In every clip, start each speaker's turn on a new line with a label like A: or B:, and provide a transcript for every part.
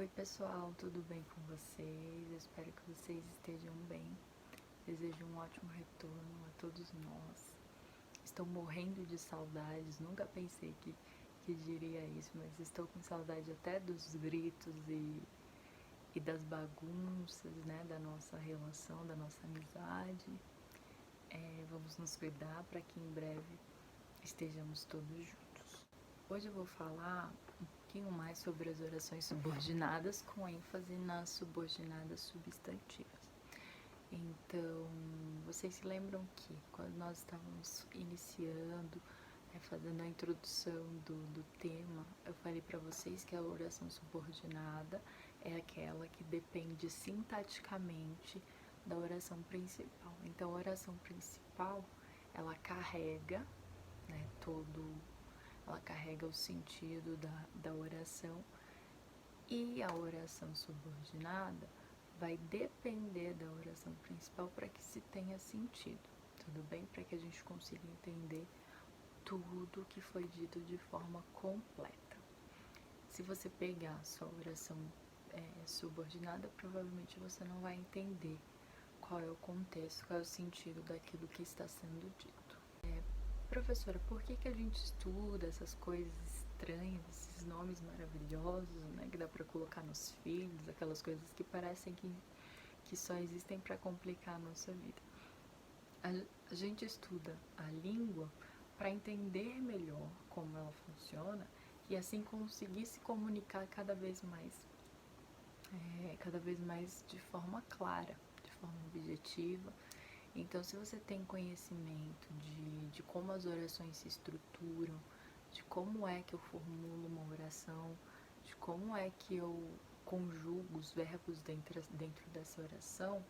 A: Oi pessoal, tudo bem com vocês? Eu espero que vocês estejam bem. Desejo um ótimo retorno a todos nós. Estou morrendo de saudades, nunca pensei que diria isso, mas estou com saudade até dos gritos e das bagunças, né, da nossa relação, da nossa amizade. Vamos nos cuidar para que em breve estejamos todos juntos. Hoje eu vou falar um pouquinho mais sobre as orações subordinadas, com ênfase nas subordinadas substantivas. Então, vocês se lembram que quando nós estávamos iniciando, fazendo a introdução do tema, eu falei para vocês que a oração subordinada é aquela que depende sintaticamente da oração principal. Então, a oração principal, ela carrega, né, ela carrega o sentido da oração, e a oração subordinada vai depender da oração principal para que se tenha sentido, tudo bem? Para que a gente consiga entender tudo que foi dito de forma completa. Se você pegar a sua oração subordinada, provavelmente você não vai entender qual é o contexto, qual é o sentido daquilo que está sendo dito. Professora, por que a gente estuda essas coisas estranhas, esses nomes maravilhosos, né, que dá para colocar nos filhos, aquelas coisas que parecem que só existem para complicar a nossa vida? A gente estuda a língua para entender melhor como ela funciona e assim conseguir se comunicar cada vez mais de forma clara, de forma objetiva. Então, se você tem conhecimento de como as orações se estruturam, de como é que eu formulo uma oração, de como é que eu conjugo os verbos dentro dessa oração,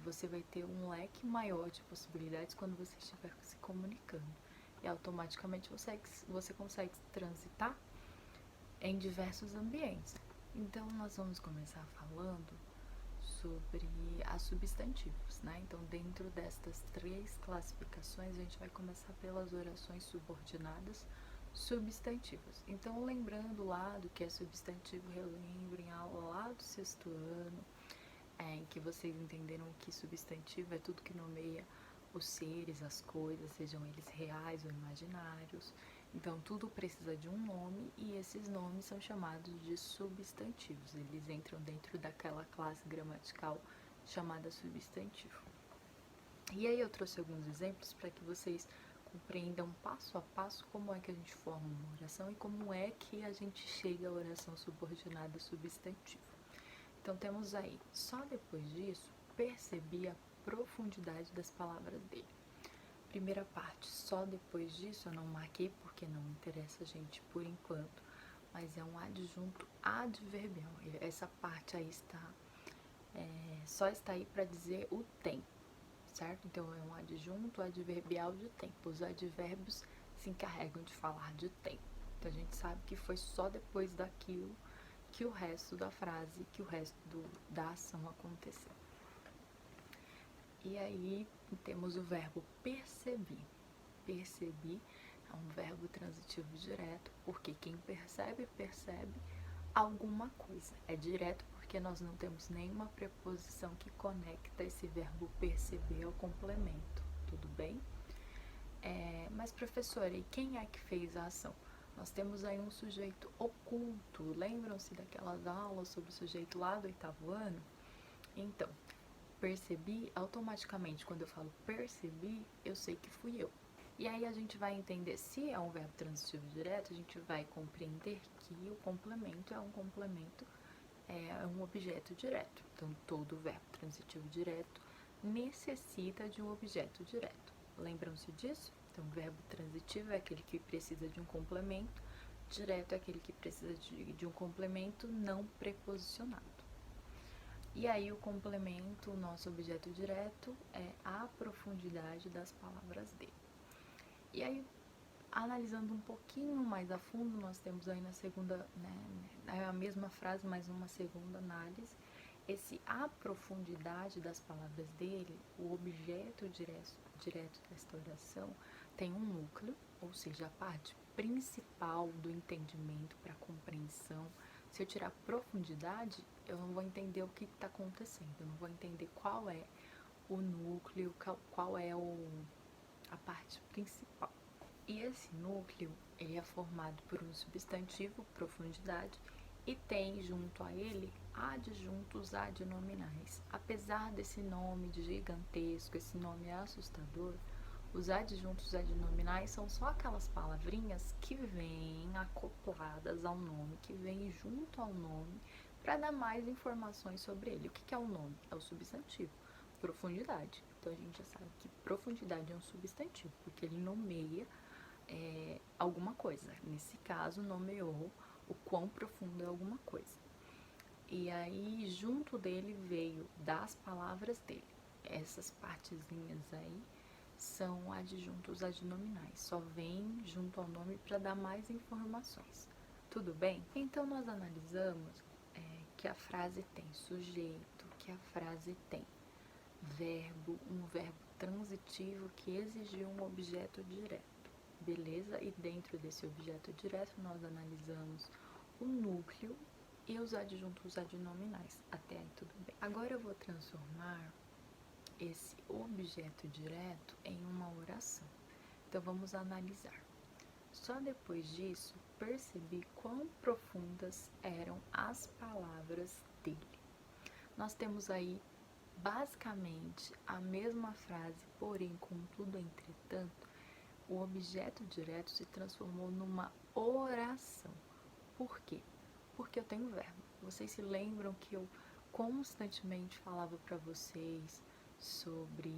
A: você vai ter um leque maior de possibilidades quando você estiver se comunicando. E automaticamente você consegue transitar em diversos ambientes. Então, nós vamos começar falando sobre as substantivos, né? Então, dentro destas 3 classificações, a gente vai começar pelas orações subordinadas substantivas. Então, lembrando lá do que é substantivo, relembrem lá do 6º ano, em que vocês entenderam que substantivo é tudo que nomeia os seres, as coisas, sejam eles reais ou imaginários. Então, tudo precisa de um nome e esses nomes são chamados de substantivos. Eles entram dentro daquela classe gramatical chamada substantivo. E aí eu trouxe alguns exemplos para que vocês compreendam passo a passo como é que a gente forma uma oração e como é que a gente chega à oração subordinada substantivo. Então, temos aí, só depois disso, percebi a profundidade das palavras dele. Primeira parte, só depois disso, eu não marquei porque não interessa a gente por enquanto, mas é um adjunto adverbial. Essa parte aí só está aí para dizer o tempo, certo? Então, é um adjunto adverbial de tempo. Os advérbios se encarregam de falar de tempo. Então, a gente sabe que foi só depois daquilo que o resto da frase, que o resto da ação aconteceu. E aí temos o verbo perceber. Perceber é um verbo transitivo direto, porque quem percebe, percebe alguma coisa. É direto porque nós não temos nenhuma preposição que conecta esse verbo perceber ao complemento, tudo bem? Mas professora, e quem é que fez a ação? Nós temos aí um sujeito oculto. Lembram-se daquelas aulas sobre o sujeito lá do 8º ano? Então, percebi, automaticamente, quando eu falo percebi, eu sei que fui eu. E aí a gente vai entender, se é um verbo transitivo direto, a gente vai compreender que o complemento é um objeto direto. Então, todo verbo transitivo direto necessita de um objeto direto. Lembram-se disso? Então, verbo transitivo é aquele que precisa de um complemento, direto é aquele que precisa de um complemento não preposicionado. E aí o complemento, o nosso objeto direto, é a profundidade das palavras dele. E aí, analisando um pouquinho mais a fundo, nós temos aí na segunda, né, a mesma frase, mas uma segunda análise, a profundidade das palavras dele, o objeto direto desta oração, tem um núcleo, ou seja, a parte principal do entendimento para a compreensão Se eu tirar profundidade, eu não vou entender o que está acontecendo, eu não vou entender qual é o núcleo, qual é a parte principal. E esse núcleo, ele é formado por um substantivo, profundidade, e tem junto a ele adjuntos adnominais. Apesar desse nome gigantesco, esse nome assustador, os adjuntos adnominais são só aquelas palavrinhas que vêm acopladas ao nome, que vêm junto ao nome, para dar mais informações sobre ele. O que é o nome? É o substantivo. Profundidade. Então a gente já sabe que profundidade é um substantivo, porque ele nomeia alguma coisa. Nesse caso, nomeou o quão profundo é alguma coisa. E aí, junto dele veio das palavras dele. Essas partezinhas aí são adjuntos adnominais, só vem junto ao nome para dar mais informações. Tudo bem? Então, nós analisamos que a frase tem sujeito, que a frase tem verbo, um verbo transitivo que exigiu um objeto direto. Beleza? E dentro desse objeto direto, nós analisamos o núcleo e os adjuntos adnominais. Até aí tudo bem. Agora eu vou transformar esse objeto direto em uma oração. Então vamos analisar. Só depois disso, percebi quão profundas eram as palavras dele. Nós temos aí basicamente a mesma frase, porém, contudo, entretanto, o objeto direto se transformou numa oração. Por quê? Porque eu tenho verbo. Vocês se lembram que eu constantemente falava para vocês sobre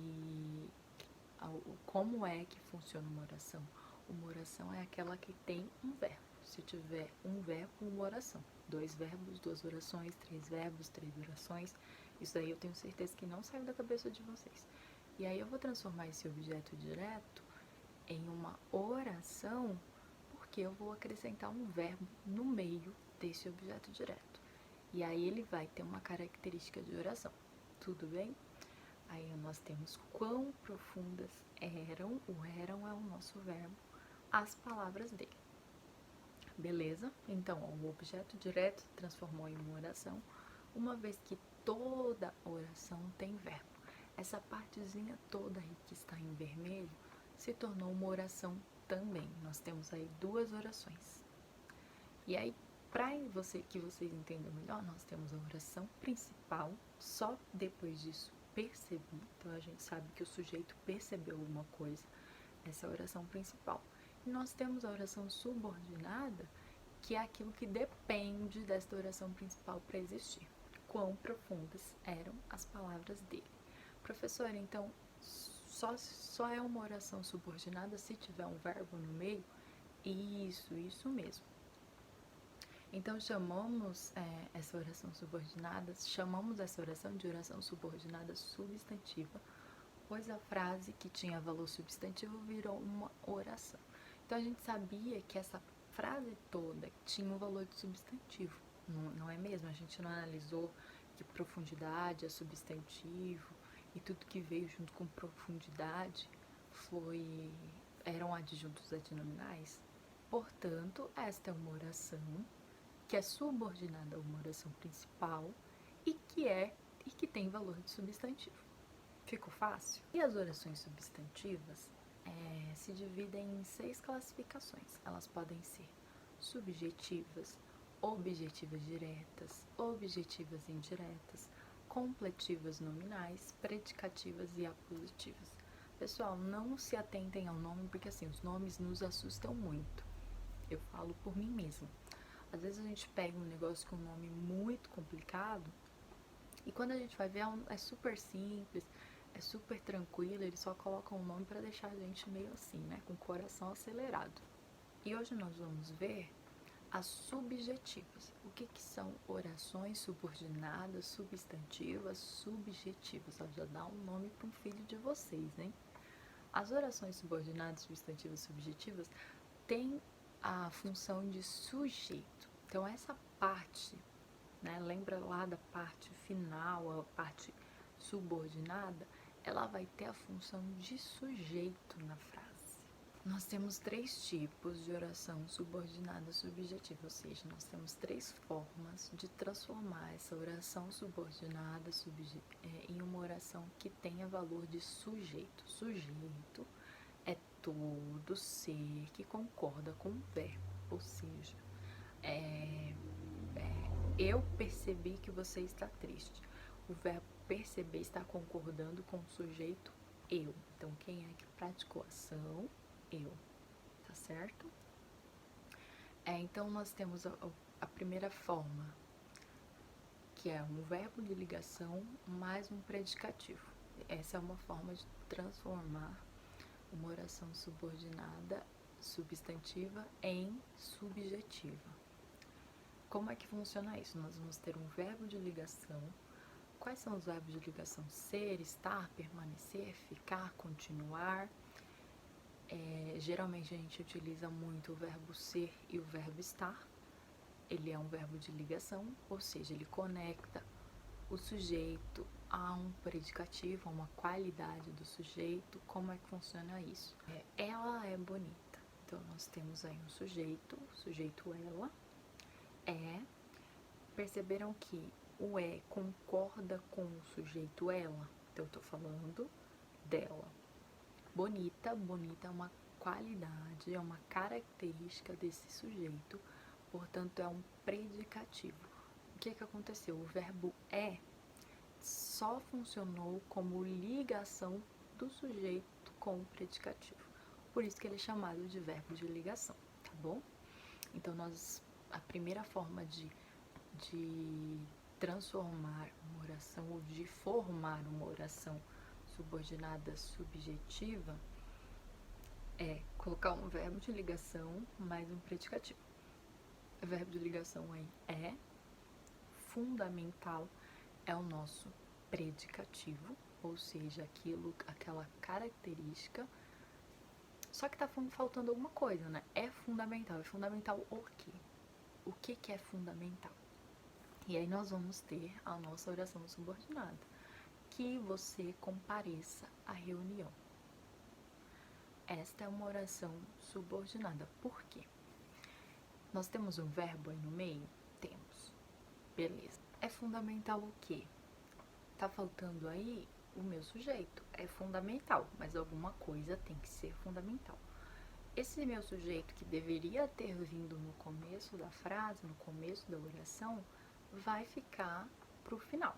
A: como é que funciona uma oração? Uma oração é aquela que tem um verbo. Se tiver um verbo, uma oração. 2 verbos, 2 orações, 3 verbos, 3 orações. Isso daí eu tenho certeza que não saiu da cabeça de vocês. E aí eu vou transformar esse objeto direto em uma oração, porque eu vou acrescentar um verbo no meio desse objeto direto. E aí ele vai ter uma característica de oração. Tudo bem? Aí nós temos quão profundas eram, o eram é o nosso verbo, as palavras dele. Beleza? Então, o objeto direto se transformou em uma oração, uma vez que toda oração tem verbo. Essa partezinha toda aí que está em vermelho se tornou uma oração também. Nós temos aí 2 orações. E aí, para que vocês entendam melhor, nós temos a oração principal, só depois disso percebi. Então a gente sabe que o sujeito percebeu alguma coisa, essa é a oração principal. E nós temos a oração subordinada, que é aquilo que depende desta oração principal para existir. Quão profundas eram as palavras dele. Professora, então só é uma oração subordinada se tiver um verbo no meio? Isso mesmo. Então chamamos essa oração subordinada, chamamos essa oração de oração subordinada substantiva, pois a frase que tinha valor substantivo virou uma oração. Então a gente sabia que essa frase toda tinha um valor de substantivo, não é mesmo? A gente não analisou que profundidade é substantivo e tudo que veio junto com profundidade eram adjuntos adnominais. Portanto, esta é uma oração que é subordinada a uma oração principal e que tem valor de substantivo. Ficou fácil? E as orações substantivas se dividem em 6 classificações. Elas podem ser subjetivas, objetivas diretas, objetivas indiretas, completivas nominais, predicativas e apositivas. Pessoal, não se atentem ao nome, porque assim, os nomes nos assustam muito. Eu falo por mim mesma. Às vezes a gente pega um negócio com um nome muito complicado e quando a gente vai ver é super simples, é super tranquilo, eles só colocam um nome para deixar a gente meio assim, né, com o coração acelerado. E hoje nós vamos ver as subjetivas. O que são orações subordinadas, substantivas, subjetivas? Ó, já dá um nome para um filho de vocês, hein? As orações subordinadas, substantivas, subjetivas têm a função de sujeito. Então essa parte, né, lembra lá da parte final, a parte subordinada, ela vai ter a função de sujeito na frase. Nós temos 3 tipos de oração subordinada subjetiva, ou seja, nós temos 3 formas de transformar essa oração subordinada em uma oração que tenha valor de sujeito. Sujeito é todo ser que concorda com o verbo, ou seja, eu percebi que você está triste. O verbo perceber está concordando com o sujeito eu. Então, quem é que praticou a ação? Eu. Tá certo? Então, nós temos a primeira forma, que é um verbo de ligação mais um predicativo. Essa é uma forma de transformar uma oração subordinada substantiva em subjetiva. Como é que funciona isso? Nós vamos ter um verbo de ligação. Quais são os verbos de ligação? Ser, estar, permanecer, ficar, continuar. Geralmente a gente utiliza muito o verbo ser e o verbo estar. Ele é um verbo de ligação, ou seja, ele conecta o sujeito a um predicativo, a uma qualidade do sujeito. Como é que funciona isso? Ela é bonita. Então nós temos aí um sujeito, o sujeito ela é. Perceberam que o concorda com o sujeito ela? Então eu tô falando dela. Bonita, bonita é uma qualidade, é uma característica desse sujeito, portanto é um predicativo. O que aconteceu? O verbo é só funcionou como ligação do sujeito com o predicativo. Por isso que ele é chamado de verbo de ligação, tá bom? Então a primeira forma de transformar uma oração ou de formar uma oração subordinada subjetiva é colocar um verbo de ligação mais um predicativo. O verbo de ligação aí é fundamental, é o nosso predicativo, ou seja, aquela característica. Só que tá faltando alguma coisa, né? É fundamental o quê? O que é fundamental? E aí nós vamos ter a nossa oração subordinada, que você compareça à reunião. Esta é uma oração subordinada. Por quê? Nós temos um verbo aí no meio? Temos. Beleza. É fundamental o quê? Tá faltando aí o meu sujeito. É fundamental, mas alguma coisa tem que ser fundamental. Esse meu sujeito que deveria ter vindo no começo da frase, no começo da oração, vai ficar pro final.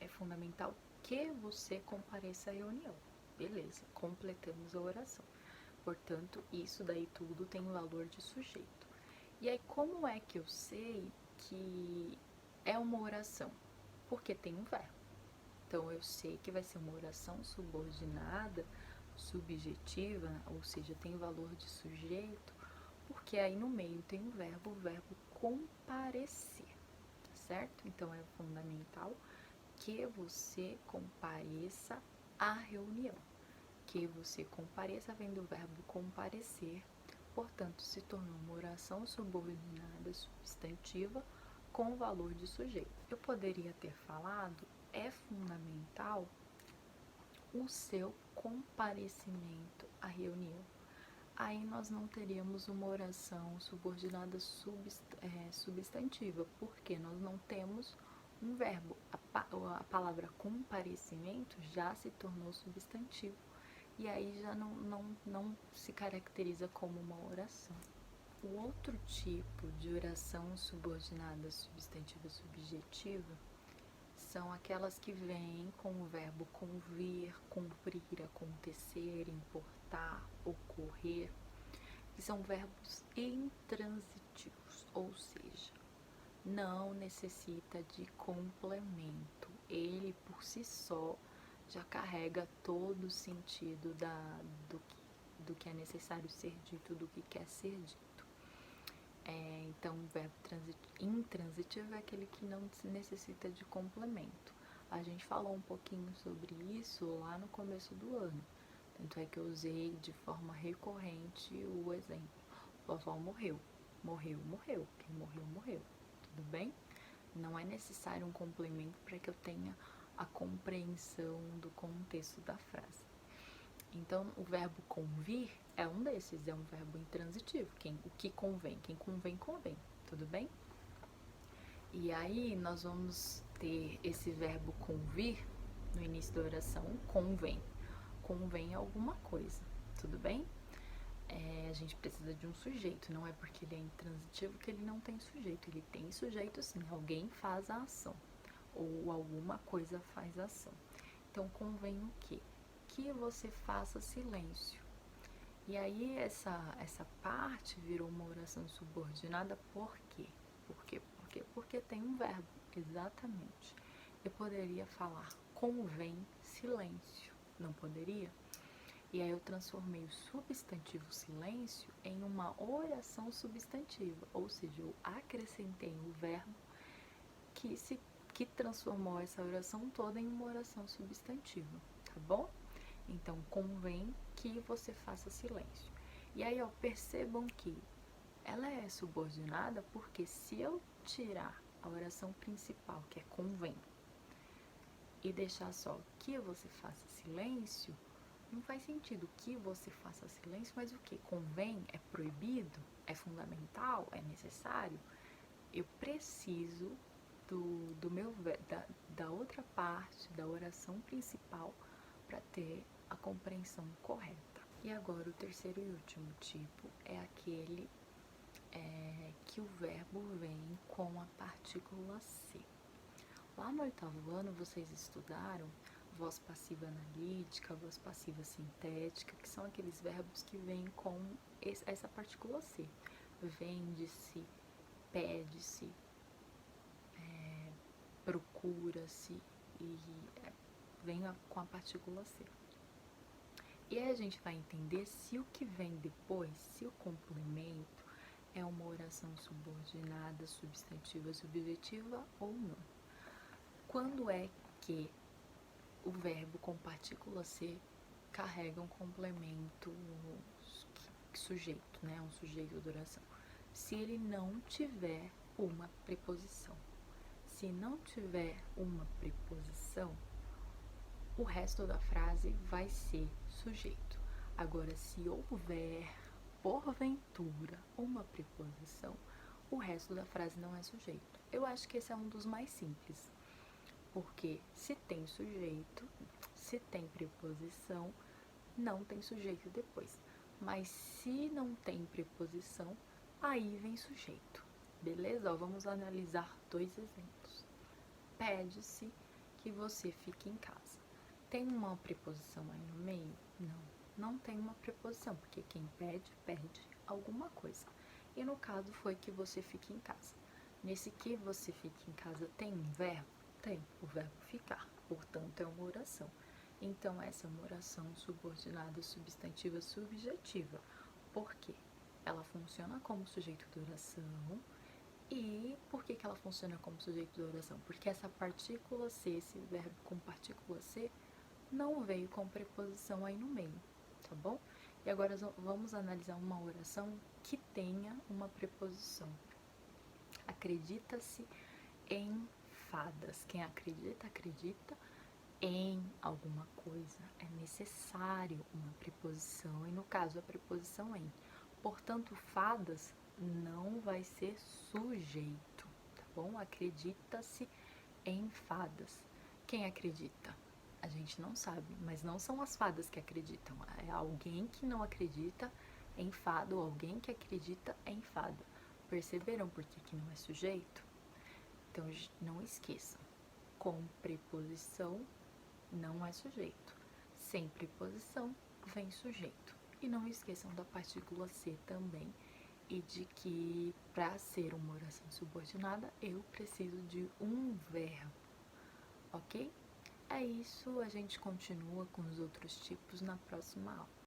A: É fundamental que você compareça à reunião. Beleza, completamos a oração. Portanto, isso daí tudo tem valor de sujeito. E aí, como é que eu sei que é uma oração? Porque tem um verbo. Então, eu sei que vai ser uma oração subordinada, subjetiva, ou seja, tem valor de sujeito, porque aí no meio tem um verbo, o verbo comparecer, tá certo? Então, é fundamental que você compareça à reunião. Que você compareça vem do verbo comparecer, portanto, se tornou uma oração subordinada substantiva com valor de sujeito. Eu poderia ter falado, é fundamental o seu comparecimento à reunião. Aí nós não teríamos uma oração subordinada substantiva, porque nós não temos um verbo. A palavra comparecimento já se tornou substantivo e aí já não se caracteriza como uma oração. O outro tipo de oração subordinada substantiva subjetiva são aquelas que vêm com o verbo convir, cumprir, acontecer, importar, ocorrer, que são verbos intransitivos, ou seja, não necessita de complemento. Ele por si só já carrega todo o sentido do que é necessário ser dito, do que quer ser dito. Então, o verbo intransitivo é aquele que não necessita de complemento. A gente falou um pouquinho sobre isso lá no começo do ano. Tanto é que eu usei de forma recorrente o exemplo. Vovó morreu. Morreu, morreu. Quem morreu, morreu. Tudo bem? Não é necessário um complemento para que eu tenha a compreensão do contexto da frase. Então, o verbo convir é um desses, é um verbo intransitivo. O que convém? Quem convém, convém. Tudo bem? E aí, nós vamos ter esse verbo convir no início da oração, convém. Convém alguma coisa. Tudo bem? A gente precisa de um sujeito, não é porque ele é intransitivo que ele não tem sujeito. Ele tem sujeito sim, alguém faz a ação, ou alguma coisa faz a ação. Então, convém o quê? Que você faça silêncio. E aí, essa parte virou uma oração subordinada, por quê? Porque tem um verbo, exatamente. Eu poderia falar convém silêncio, não poderia? E aí eu transformei o substantivo silêncio em uma oração substantiva, ou seja, eu acrescentei o verbo que transformou essa oração toda em uma oração substantiva, tá bom? Então, convém que você faça silêncio. E aí, ó, percebam que ela é subordinada porque se eu tirar a oração principal, que é convém, e deixar só que você faça silêncio, não faz sentido que você faça silêncio, mas o que? Convém? É proibido? É fundamental? É necessário? Eu preciso da outra parte da oração principal para ter a compreensão correta. E agora o terceiro e último tipo é aquele que o verbo vem com a partícula C. Lá no 8º ano vocês estudaram voz passiva analítica, voz passiva sintética, que são aqueles verbos que vêm com essa partícula C. Vende-se, pede-se, procura-se e vem com a partícula C. E aí a gente vai entender se o que vem depois, se o complemento é uma oração subordinada, substantiva, subjetiva ou não. Quando é que o verbo com partícula C carrega um complemento sujeito, né? Um sujeito da oração. Se ele não tiver uma preposição. Se não tiver uma preposição, o resto da frase vai ser sujeito. Agora, se houver, porventura, uma preposição, o resto da frase não é sujeito. Eu acho que esse é um dos mais simples, porque se tem sujeito, se tem preposição, não tem sujeito depois. Mas se não tem preposição, aí vem sujeito. Beleza? Ó, vamos analisar 2 exemplos. Pede-se que você fique em casa. Tem uma preposição aí no meio? Não tem uma preposição, porque quem pede, pede alguma coisa. E no caso foi que você fique em casa. Nesse que você fique em casa tem um verbo? Tem, o verbo ficar. Portanto, é uma oração. Então, essa é uma oração subordinada substantiva subjetiva. Por quê? Ela funciona como sujeito de oração. E por que ela funciona como sujeito de oração? Porque essa partícula C, esse verbo com partícula C, não veio com preposição aí no meio, tá bom? E agora vamos analisar uma oração que tenha uma preposição. Acredita-se em fadas. Quem acredita, acredita em alguma coisa. É necessário uma preposição, e no caso a preposição em. Portanto, fadas não vai ser sujeito, tá bom? Acredita-se em fadas. Quem acredita? A gente não sabe, mas não são as fadas que acreditam. É alguém que não acredita em fada ou alguém que acredita em fada. Perceberam por que não é sujeito? Então, não esqueçam. Com preposição, não é sujeito. Sem preposição, vem sujeito. E não esqueçam da partícula C também, e de que para ser uma oração subordinada, eu preciso de um verbo, ok? É isso, a gente continua com os outros tipos na próxima aula.